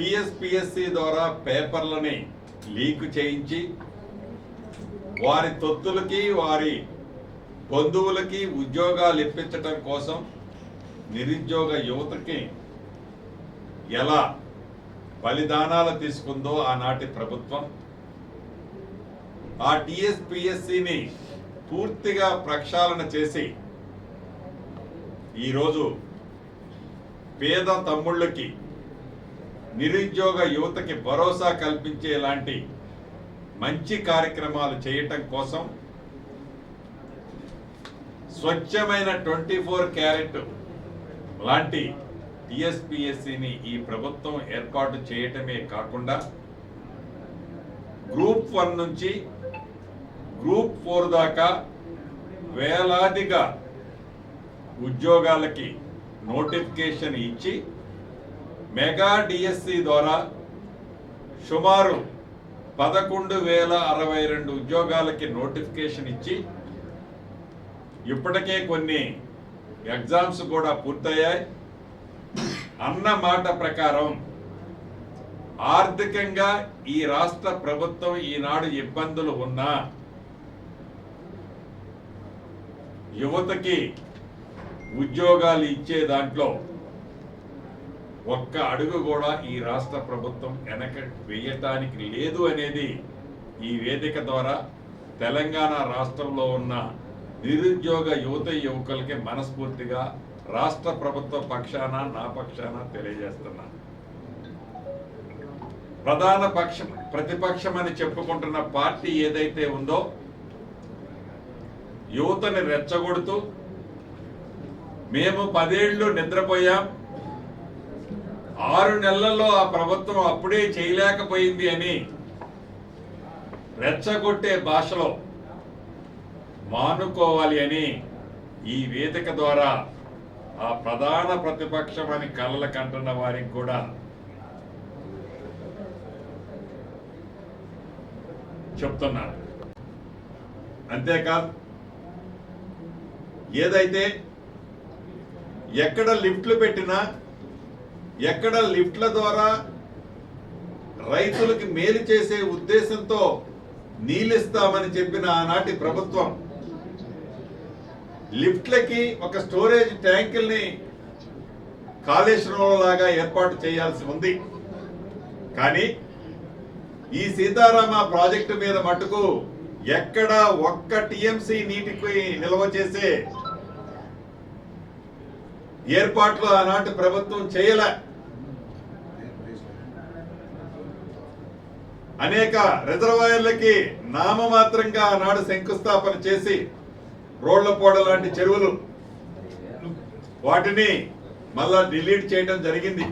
TSPSC ద్వారా పేపర్లని leak చేయించి వారి తొత్తులకి వారి బంధువులకి ఉద్యోగాలు ఇప్పించడం కోసం నిరుద్యోగ యువతకి ఎలా బలిదానాలు తీసుకుందో ఆనాటి ప్రభుత్వం ఆ టీఎస్పీఎస్సీని పూర్తిగా ప్రక్షాళన చేసి ఈరోజు పేద తమ్ముళ్ళకి నిరుద్యోగ యువతకి భరోసా కల్పించేలాంటి మంచి కార్యక్రమాలు చేయటం కోసం స్వచ్ఛమైన 24 క్యారెట్ లాంటి టీఎస్పీఎస్సీని ఈ ప్రభుత్వం ఏర్పాటు చేయటమే కాకుండా గ్రూప్ 1 నుంచి గ్రూప్ 4 దాకా వేలాదిగా ఉద్యోగాలకి నోటిఫికేషన్ ఇచ్చి మెగా డిఎస్సి ద్వారా సుమారు 11,062 ఉద్యోగాలకి నోటిఫికేషన్ ఇచ్చి ఇప్పటికే కొన్ని ఎగ్జామ్స్ కూడా పూర్తయ్యాయి. అన్న మాట ప్రకారం ఆర్థికంగా ఈ రాష్ట్ర ప్రభుత్వం ఈనాడు ఇబ్బందులు ఉన్నా యువతకి ఉద్యోగాలు ఇచ్చే దాంట్లో ఒక్క అడుగు కూడా ఈ రాష్ట్ర ప్రభుత్వం వెనక వేయటానికి లేదు అనేది ఈ వేదిక ద్వారా తెలంగాణ రాష్ట్రంలో ఉన్న నిరుద్యోగ యువత యువకులకి మనస్ఫూర్తిగా రాష్ట్ర ప్రభుత్వ పక్షాన నా పక్షాన తెలియజేస్తున్నా. ప్రధాన పక్షం ప్రతిపక్షం అని చెప్పుకుంటున్న పార్టీ ఏదైతే ఉందో యువతని రెచ్చగొడుతూ మేము 10 ఏళ్ళు నిద్రపోయాం, 6 నెలల్లో ఆ ప్రభుత్వం అప్పుడే చేయలేకపోయింది అని రెచ్చగొట్టే భాషలో మానుకోవాలి అని ఈ వేదిక ద్వారా ఆ ప్రధాన ప్రతిపక్షం అని కలల కంటున్న వారికి కూడా చెప్తున్నారు. అంతేకాదు ఏదైతే ఎక్కడ లిఫ్ట్లు పెట్టినా ఎక్కడ లిఫ్ట్ల ద్వారా రైతులకు మేలు చేసే ఉద్దేశంతో నీళ్ళిస్తామని చెప్పిన ఆనాటి ప్రభుత్వం లిఫ్ట్లకి ఒక స్టోరేజ్ ట్యాంకుల్ని కాళేశ్వరం లాగా ఏర్పాటు చేయాల్సి ఉంది. కానీ ఈ సీతారామ ప్రాజెక్టు మీద మటుకు ఎక్కడ ఒక్క టీఎంసీ నీటికి నిల్వ చేసే ఏర్పాట్లు ఆనాటి ప్రభుత్వం చేయలే. అనేక రిజర్వాయర్లకి నామమాత్రంగా ఆనాడు శంకుస్థాపన చేసి రోళ్లపోడ లాంటి చెరువులు వాటిని మళ్ళా డిలీట్ చేయడం జరిగింది.